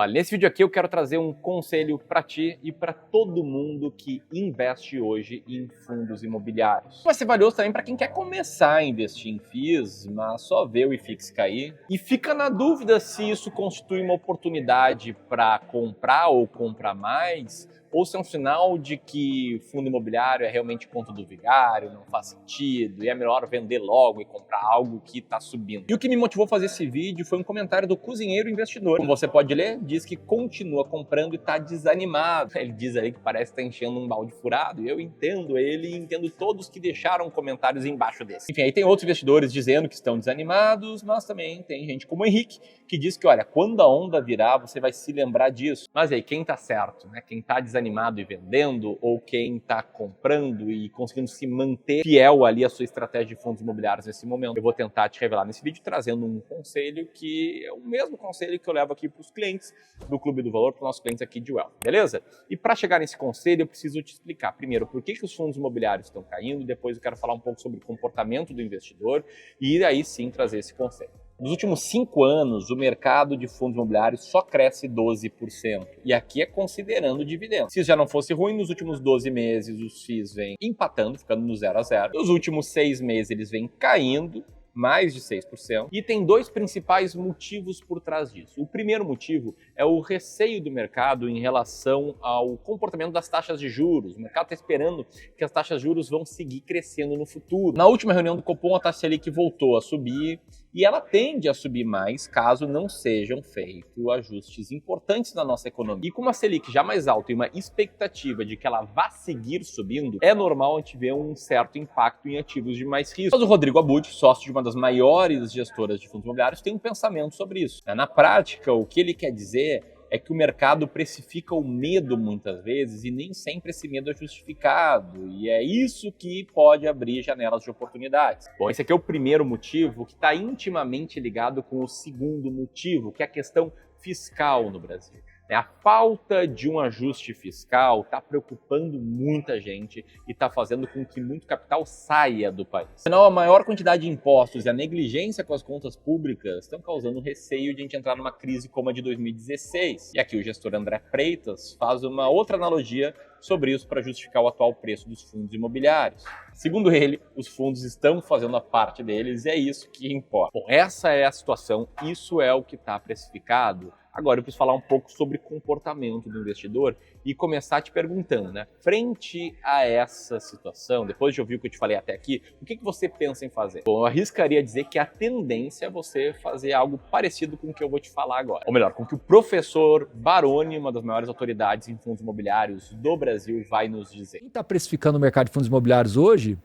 Olha, nesse vídeo aqui eu quero trazer um conselho para ti e para todo mundo que investe hoje em fundos imobiliários. Vai ser valioso também para quem quer começar a investir em FIIs, mas só vê o IFIX cair e fica na dúvida se isso constitui uma oportunidade para comprar ou comprar mais, ou se é um sinal de que fundo imobiliário é realmente conto do vigário, não faz sentido, e é melhor vender logo e comprar algo que está subindo. E o que me motivou a fazer esse vídeo foi um comentário do Cozinheiro Investidor. Como você pode ler, diz que continua comprando e está desanimado. Ele diz aí que parece estar enchendo um balde furado, e eu entendo ele e entendo todos que deixaram comentários embaixo desse. Enfim, aí tem outros investidores dizendo que estão desanimados, mas também tem gente como o Henrique, que diz que, olha, quando a onda virar, você vai se lembrar disso. Mas aí, quem está certo, né? Quem está desanimado e vendendo, ou quem está comprando e conseguindo se manter fiel ali à sua estratégia de fundos imobiliários nesse momento. Eu vou tentar te revelar nesse vídeo trazendo um conselho que é o mesmo conselho que eu levo aqui para os clientes do Clube do Valor, para os nossos clientes aqui de Wealth, beleza? E para chegar nesse conselho eu preciso te explicar primeiro por que os fundos imobiliários estão caindo, depois eu quero falar um pouco sobre o comportamento do investidor e aí sim trazer esse conselho. Nos últimos 5 anos, o mercado de fundos imobiliários só cresce 12%. E aqui é considerando dividendos. Se isso já não fosse ruim, nos últimos 12 meses os FIIs vêm empatando, ficando no 0 a 0. Nos últimos 6 meses eles vêm caindo, mais de 6%. E tem dois principais motivos por trás disso. O primeiro motivo é o receio do mercado em relação ao comportamento das taxas de juros. O mercado está esperando que as taxas de juros vão seguir crescendo no futuro. Na última reunião do Copom, a taxa Selic voltou a subir e ela tende a subir mais caso não sejam feitos ajustes importantes na nossa economia. E com uma Selic já mais alta e uma expectativa de que ela vá seguir subindo, é normal a gente ver um certo impacto em ativos de mais risco. Mas o Rodrigo Abud, sócio de uma das maiores gestoras de fundos imobiliários, tem um pensamento sobre isso. Na prática, o que ele quer dizer é que o mercado precifica o medo muitas vezes e nem sempre esse medo é justificado. E é isso que pode abrir janelas de oportunidades. Bom, esse aqui é o primeiro motivo que está intimamente ligado com o segundo motivo, que é a questão fiscal no Brasil. A falta de um ajuste fiscal está preocupando muita gente e está fazendo com que muito capital saia do país. Afinal, a maior quantidade de impostos e a negligência com as contas públicas estão causando receio de a gente entrar numa crise como a de 2016. E aqui o gestor André Freitas faz uma outra analogia sobre isso para justificar o atual preço dos fundos imobiliários. Segundo ele, os fundos estão fazendo a parte deles e é isso que importa. Bom, essa é a situação, isso é o que está precificado. Agora eu preciso falar um pouco sobre comportamento do investidor e começar te perguntando, né? Frente a essa situação, depois de ouvir o que eu te falei até aqui, o que você pensa em fazer? Bom, eu arriscaria dizer que a tendência é você fazer algo parecido com o que eu vou te falar agora. Ou melhor, com o que o professor Baroni, uma das maiores autoridades em fundos imobiliários do Brasil, vai nos dizer. Quem está precificando o mercado de fundos imobiliários hoje,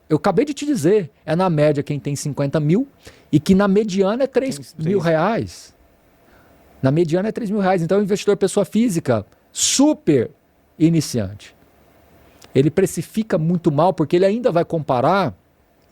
eu acabei de te dizer, é na média quem tem 50 mil e que na mediana é 3 mil reais. Na mediana é 3 mil reais. Então, o investidor pessoa física, super iniciante. Ele precifica muito mal porque ele ainda vai comparar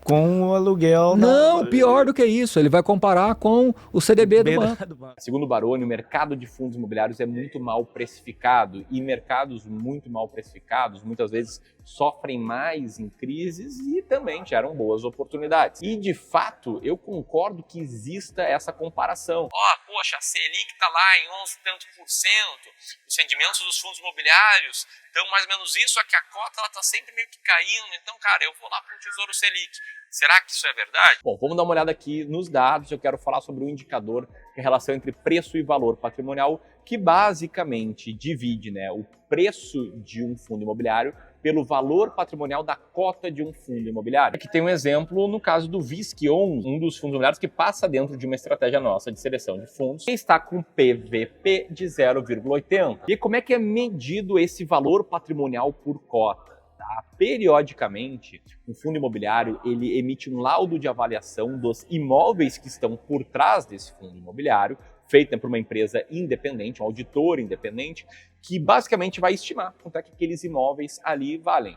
com o aluguel. Não, pior do que isso. Ele vai comparar com o CDB do banco. Segundo o Baroni, o mercado de fundos imobiliários é muito mal precificado e mercados muito mal precificados muitas vezes sofrem mais em crises e também geram boas oportunidades. E de fato, eu concordo que exista essa comparação. Poxa, a Selic está lá em 11 tanto por cento, os rendimentos dos fundos imobiliários estão mais ou menos isso, aqui a cota está sempre meio que caindo, então, cara, eu vou lá para o Tesouro Selic. Será que isso é verdade? Bom, vamos dar uma olhada aqui nos dados. Eu quero falar sobre um indicador, que é a relação entre preço e valor patrimonial, que basicamente divide, né, o preço de um fundo imobiliário pelo valor patrimonial da cota de um fundo imobiliário. Aqui tem um exemplo no caso do VISC11, um dos fundos imobiliários que passa dentro de uma estratégia nossa de seleção de fundos, que está com PVP de 0,80. E como é que é medido esse valor patrimonial por cota? Periodicamente, o fundo imobiliário ele emite um laudo de avaliação dos imóveis que estão por trás desse fundo imobiliário, feita por uma empresa independente, um auditor independente, que basicamente vai estimar quanto é que aqueles imóveis ali valem.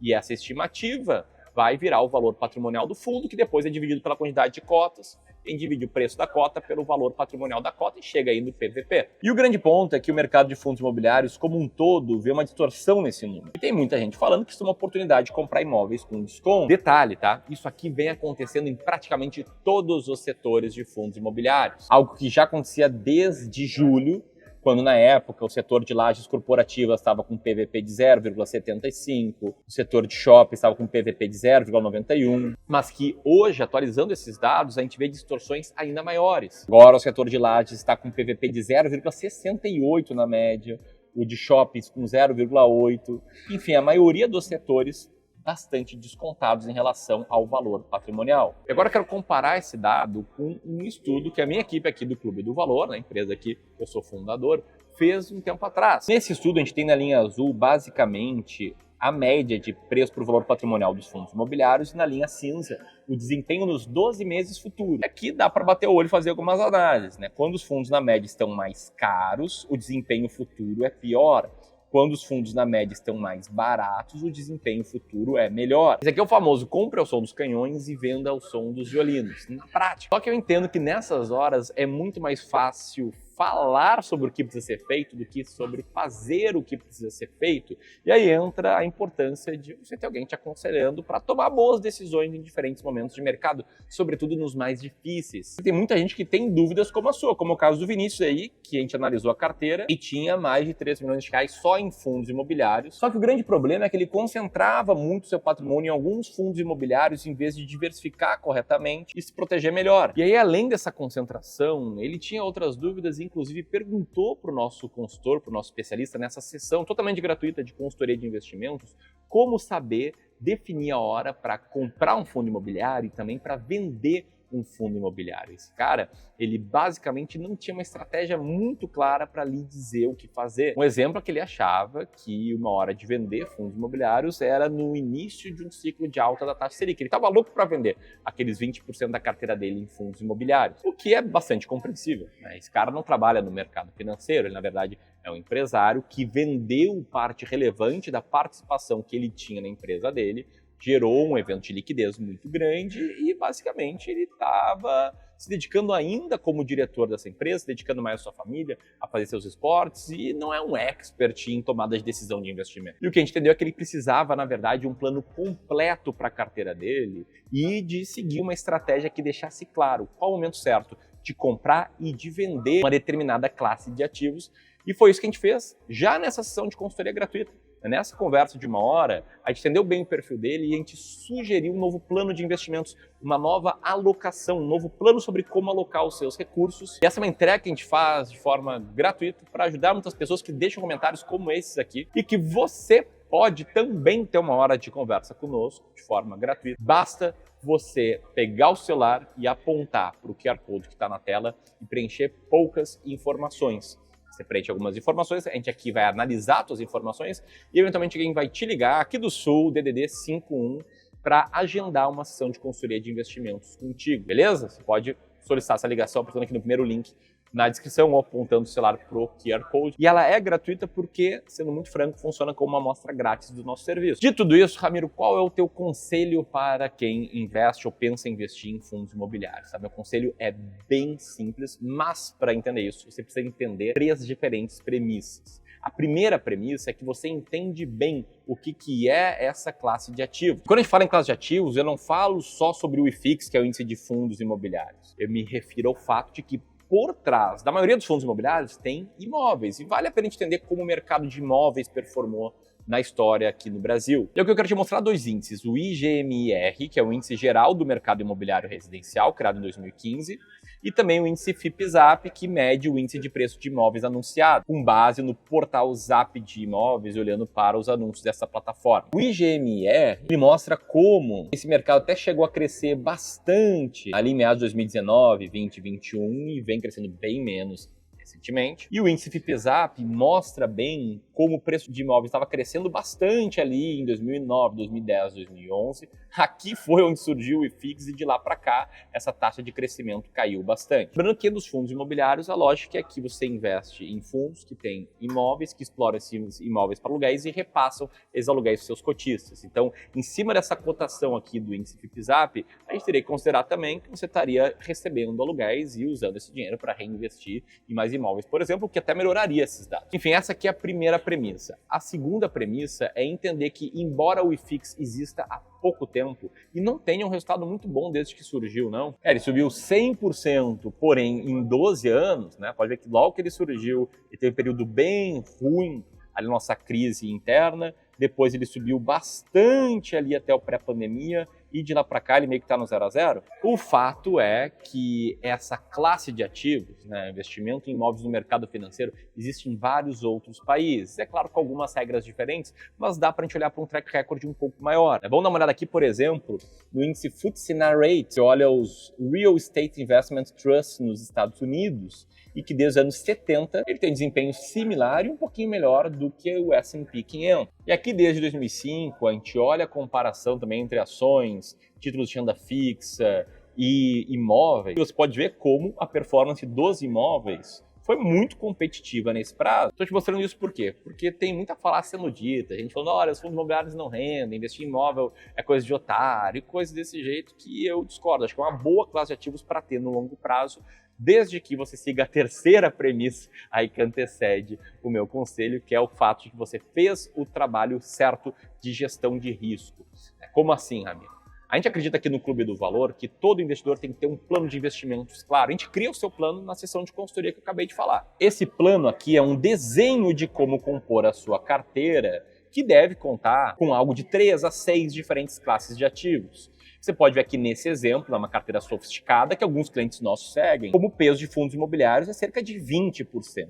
E essa estimativa vai virar o valor patrimonial do fundo, que depois é dividido pela quantidade de cotas, quem divide o preço da cota pelo valor patrimonial da cota e chega aí no PVP. E o grande ponto é que o mercado de fundos imobiliários como um todo vê uma distorção nesse número. E tem muita gente falando que isso é uma oportunidade de comprar imóveis com desconto. Detalhe, tá? Isso aqui vem acontecendo em praticamente todos os setores de fundos imobiliários. Algo que já acontecia desde julho quando na época o setor de lajes corporativas estava com PVP de 0,75, o setor de shopping estava com PVP de 0,91, mas que hoje, atualizando esses dados, a gente vê distorções ainda maiores. Agora o setor de lajes está com PVP de 0,68 na média, o de shoppings com 0,8, enfim, a maioria dos setores bastante descontados em relação ao valor patrimonial. E agora eu quero comparar esse dado com um estudo que a minha equipe aqui do Clube do Valor, na empresa que eu sou fundador, fez um tempo atrás. Nesse estudo a gente tem na linha azul basicamente a média de preço por valor patrimonial dos fundos imobiliários e na linha cinza o desempenho nos 12 meses futuros. Aqui dá para bater o olho e fazer algumas análises, né? Quando os fundos na média estão mais caros, o desempenho futuro é pior. Quando os fundos na média estão mais baratos, o desempenho futuro é melhor. Esse aqui é o famoso compre ao som dos canhões e venda ao som dos violinos, na prática. Só que eu entendo que nessas horas é muito mais fácil falar sobre o que precisa ser feito do que sobre fazer o que precisa ser feito. E aí entra a importância de você ter alguém te aconselhando para tomar boas decisões em diferentes momentos de mercado, sobretudo nos mais difíceis. Tem muita gente que tem dúvidas como a sua, como é o caso do Vinícius aí, que a gente analisou a carteira e tinha mais de 3 milhões de reais só em fundos imobiliários. Só que o grande problema é que ele concentrava muito seu patrimônio em alguns fundos imobiliários em vez de diversificar corretamente e se proteger melhor. E aí, além dessa concentração, ele tinha outras dúvidas e inclusive perguntou para o nosso consultor, para o nosso especialista nessa sessão totalmente gratuita de consultoria de investimentos, como saber definir a hora para comprar um fundo imobiliário e também para vender um fundo imobiliário. Esse cara, ele basicamente não tinha uma estratégia muito clara para lhe dizer o que fazer. Um exemplo é que ele achava que uma hora de vender fundos imobiliários era no início de um ciclo de alta da taxa Selic. Ele estava louco para vender aqueles 20% da carteira dele em fundos imobiliários, o que é bastante compreensível, né? Esse cara não trabalha no mercado financeiro, ele na verdade é um empresário que vendeu parte relevante da participação que ele tinha na empresa dele, gerou um evento de liquidez muito grande e, basicamente, ele estava se dedicando ainda como diretor dessa empresa, se dedicando mais à sua família, a fazer seus esportes e não é um expert em tomada de decisão de investimento. E o que a gente entendeu é que ele precisava, na verdade, de um plano completo para a carteira dele e de seguir uma estratégia que deixasse claro qual o momento certo de comprar e de vender uma determinada classe de ativos. E foi isso que a gente fez já nessa sessão de consultoria gratuita. Nessa conversa de uma hora, a gente entendeu bem o perfil dele e a gente sugeriu um novo plano de investimentos, uma nova alocação, um novo plano sobre como alocar os seus recursos. E essa é uma entrega que a gente faz de forma gratuita para ajudar muitas pessoas que deixam comentários como esses aqui e que você pode também ter uma hora de conversa conosco de forma gratuita. Basta você pegar o celular e apontar para o QR Code que está na tela e preencher poucas informações. Você preenche algumas informações, a gente aqui vai analisar as suas informações e eventualmente alguém vai te ligar aqui do Sul, DDD 51, para agendar uma sessão de consultoria de investimentos contigo, beleza? Você pode solicitar essa ligação apertando aqui no primeiro link na descrição ou apontando o celular pro QR Code. E ela é gratuita porque, sendo muito franco, funciona como uma amostra grátis do nosso serviço. De tudo isso, Ramiro, qual é o teu conselho para quem investe ou pensa em investir em fundos imobiliários? Meu conselho é bem simples, mas para entender isso, você precisa entender 3 diferentes premissas. A primeira premissa é que você entende bem o que é essa classe de ativos. Quando a gente fala em classe de ativos, eu não falo só sobre o IFIX, que é o índice de fundos imobiliários. Eu me refiro ao fato de que por trás da maioria dos fundos imobiliários tem imóveis. E vale a pena entender como o mercado de imóveis performou na história aqui no Brasil. E é o que eu quero te mostrar 2 índices. O IGMIR, que é o índice geral do mercado imobiliário residencial, criado em 2015, e também o índice FIPZAP, que mede o índice de preço de imóveis anunciado, com base no portal Zap de imóveis, olhando para os anúncios dessa plataforma. O IGMIR, ele mostra como esse mercado até chegou a crescer bastante ali em meados de 2019, 20, 21 e vem crescendo bem menos recentemente. E o índice FIPZAP mostra bem como o preço de imóveis estava crescendo bastante ali em 2009, 2010, 2011. Aqui foi onde surgiu o IFIX e de lá para cá essa taxa de crescimento caiu bastante. Lembrando que dos fundos imobiliários, a lógica é que você investe em fundos que têm imóveis, que exploram esses imóveis para aluguéis e repassam esses aluguéis para seus cotistas. Então, em cima dessa cotação aqui do índice FIPZAP, a gente teria que considerar também que você estaria recebendo aluguéis e usando esse dinheiro para reinvestir em mais imóveis, por exemplo, o que até melhoraria esses dados. Enfim, essa aqui é a primeira premissa. A segunda premissa é entender que, embora o IFIX exista há pouco tempo e não tenha um resultado muito bom desde que surgiu, não. Ele subiu 100%, porém em 12 anos, né? Pode ver que logo que ele surgiu, ele teve um período bem ruim, ali na nossa crise interna, depois ele subiu bastante ali até o pré-pandemia, e de lá para cá ele meio que está no 0 a 0. O fato é que essa classe de ativos, né, investimento em imóveis no mercado financeiro, existe em vários outros países. É claro, com algumas regras diferentes, mas dá para a gente olhar para um track record um pouco maior. Vamos dar uma olhada aqui, por exemplo, no índice FTSE Nareit. Você olha os Real Estate Investment Trusts nos Estados Unidos, e que desde os anos 70 ele tem desempenho similar e um pouquinho melhor do que o S&P 500. E aqui desde 2005 a gente olha a comparação também entre ações, títulos de renda fixa e imóveis. E você pode ver como a performance dos imóveis foi muito competitiva nesse prazo. Estou te mostrando isso por quê? Porque tem muita falácia sendo dita. A gente falando, olha, os fundos imobiliários não rendem, investir em imóvel é coisa de otário, e coisas desse jeito que eu discordo. Acho que é uma boa classe de ativos para ter no longo prazo, desde que você siga a terceira premissa aí que antecede o meu conselho, que é o fato de que você fez o trabalho certo de gestão de risco. Como assim, Ramiro? A gente acredita aqui no Clube do Valor que todo investidor tem que ter um plano de investimentos claro. A gente cria o seu plano na sessão de consultoria que eu acabei de falar. Esse plano aqui é um desenho de como compor a sua carteira, que deve contar com algo de 3 a 6 diferentes classes de ativos. Você pode ver aqui nesse exemplo, uma carteira sofisticada, que alguns clientes nossos seguem, como o peso de fundos imobiliários é cerca de 20%.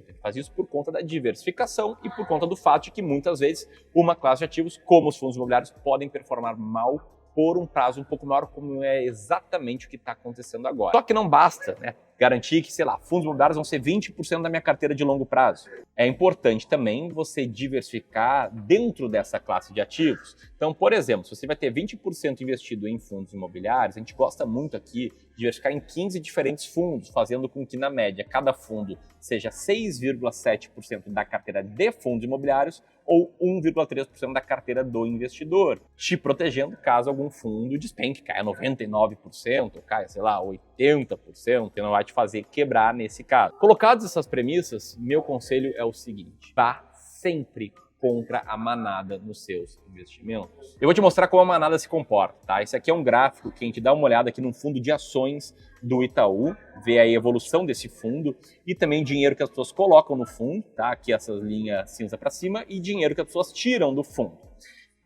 Ele faz isso por conta da diversificação e por conta do fato de que muitas vezes uma classe de ativos, como os fundos imobiliários, podem performar mal por um prazo um pouco maior, como é exatamente o que está acontecendo agora. Só que não basta, né, garantir que, sei lá, fundos imobiliários vão ser 20% da minha carteira de longo prazo. É importante também você diversificar dentro dessa classe de ativos. Então, por exemplo, se você vai ter 20% investido em fundos imobiliários, a gente gosta muito aqui de diversificar em 15 diferentes fundos, fazendo com que, na média, cada fundo seja 6,7% da carteira de fundos imobiliários ou 1,3% da carteira do investidor, te protegendo caso algum fundo despenque, caia 99%, ou caia, sei lá, 80%, e não vai te fazer quebrar nesse caso. Colocadas essas premissas, meu conselho é o seguinte: vá sempre contra a manada nos seus investimentos. Eu vou te mostrar como a manada se comporta, tá? Esse aqui é um gráfico que a gente dá uma olhada aqui num fundo de ações do Itaú, vê aí a evolução desse fundo e também dinheiro que as pessoas colocam no fundo, tá? Aqui essa linha cinza para cima, e dinheiro que as pessoas tiram do fundo.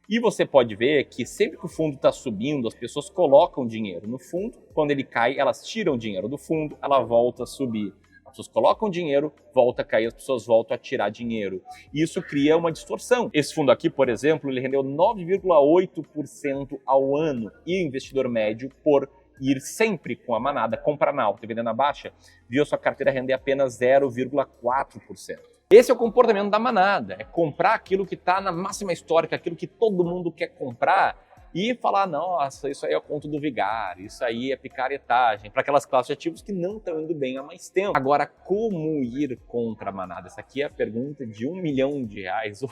E você pode ver que sempre que o fundo está subindo, as pessoas colocam dinheiro no fundo, quando ele cai, elas tiram dinheiro do fundo, ela volta a subir. As pessoas colocam dinheiro, volta a cair, as pessoas voltam a tirar dinheiro. E isso cria uma distorção. Esse fundo aqui, por exemplo, ele rendeu 9,8% ao ano. E o investidor médio, por ir sempre com a manada, comprar na alta e vender na baixa, viu a sua carteira render apenas 0,4%. Esse é o comportamento da manada, é comprar aquilo que está na máxima histórica, aquilo que todo mundo quer comprar, e falar, nossa, isso aí é o conto do vigário, isso aí é picaretagem, para aquelas classes de ativos que não estão indo bem há mais tempo. Agora, como ir contra a manada? Essa aqui é a pergunta de R$1 milhão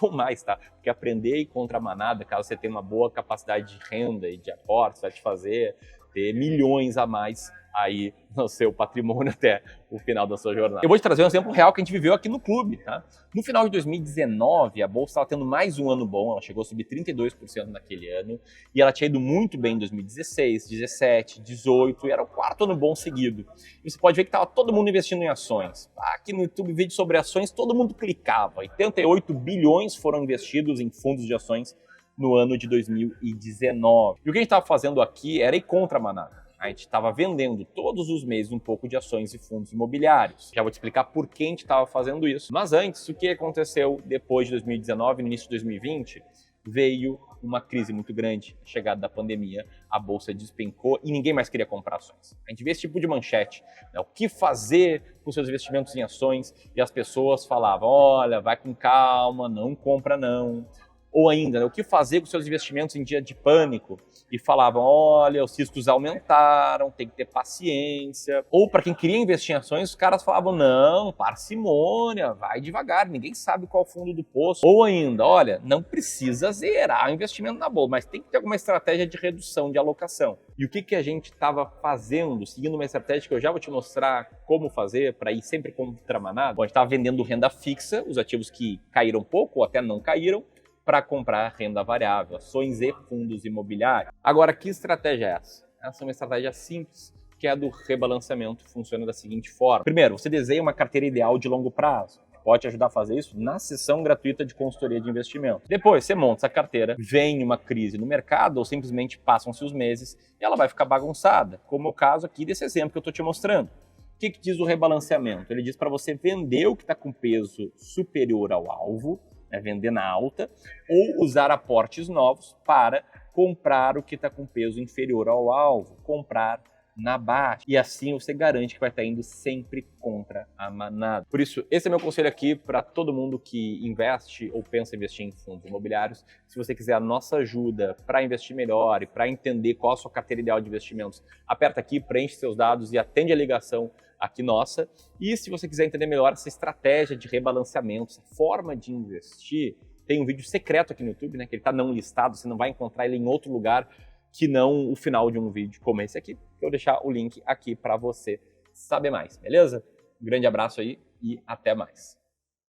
ou mais, tá? Porque aprender a ir contra a manada, caso você tenha uma boa capacidade de renda e de aportes, vai te fazer ter milhões a mais aí no seu patrimônio até o final da sua jornada. Eu vou te trazer um exemplo real que a gente viveu aqui no clube, tá? No final de 2019, a bolsa estava tendo mais um ano bom, ela chegou a subir 32% naquele ano, e ela tinha ido muito bem em 2016, 17, 18, e era o 4º ano bom seguido. E você pode ver que estava todo mundo investindo em ações. Aqui no YouTube, vídeo sobre ações, todo mundo clicava. 88 bilhões foram investidos em fundos de ações no ano de 2019. E o que a gente estava fazendo aqui era ir contra a manada. A gente estava vendendo todos os meses um pouco de ações e fundos imobiliários. Já vou te explicar por que a gente estava fazendo isso. Mas antes, o que aconteceu depois de 2019, no início de 2020? Veio uma crise muito grande, a chegada da pandemia, a bolsa despencou e ninguém mais queria comprar ações. A gente vê esse tipo de manchete, né? O que fazer com seus investimentos em ações? E as pessoas falavam, olha, vai com calma, não compra não. Ou ainda, né, o que fazer com seus investimentos em dia de pânico? E falavam, olha, os riscos aumentaram, tem que ter paciência. Ou para quem queria investir em ações, os caras falavam, não, parcimônia, vai devagar, ninguém sabe qual fundo do poço. Ou ainda, olha, não precisa zerar o investimento na bolsa, mas tem que ter alguma estratégia de redução de alocação. E o que a gente estava fazendo, seguindo uma estratégia que eu já vou te mostrar como fazer para ir sempre contra a manada? Bom, a gente estava vendendo renda fixa, os ativos que caíram pouco ou até não caíram, para comprar renda variável, ações e fundos imobiliários. Agora, que estratégia é essa? Essa é uma estratégia simples, que é a do rebalanceamento. Funciona da seguinte forma. Primeiro, você desenha uma carteira ideal de longo prazo. Pode te ajudar a fazer isso na sessão gratuita de consultoria de investimento. Depois, você monta essa carteira, vem uma crise no mercado ou simplesmente passam-se os meses e ela vai ficar bagunçada, como é o caso aqui desse exemplo que eu estou te mostrando. O que diz o rebalanceamento? Ele diz para você vender o que está com peso superior ao alvo, vender na alta, ou usar aportes novos para comprar o que está com peso inferior ao alvo, comprar na baixa. E assim você garante que vai estar indo sempre contra a manada. Por isso, esse é meu conselho aqui para todo mundo que investe ou pensa em investir em fundos imobiliários. Se você quiser a nossa ajuda para investir melhor e para entender qual a sua carteira ideal de investimentos, aperta aqui, preenche seus dados e atende a ligação aqui nossa. E se você quiser entender melhor essa estratégia de rebalanceamento, essa forma de investir, tem um vídeo secreto aqui no YouTube, que ele está não listado, você não vai encontrar ele em outro lugar que não o final de um vídeo como esse aqui. Eu vou deixar o link aqui para você saber mais, beleza? Um grande abraço aí e até mais.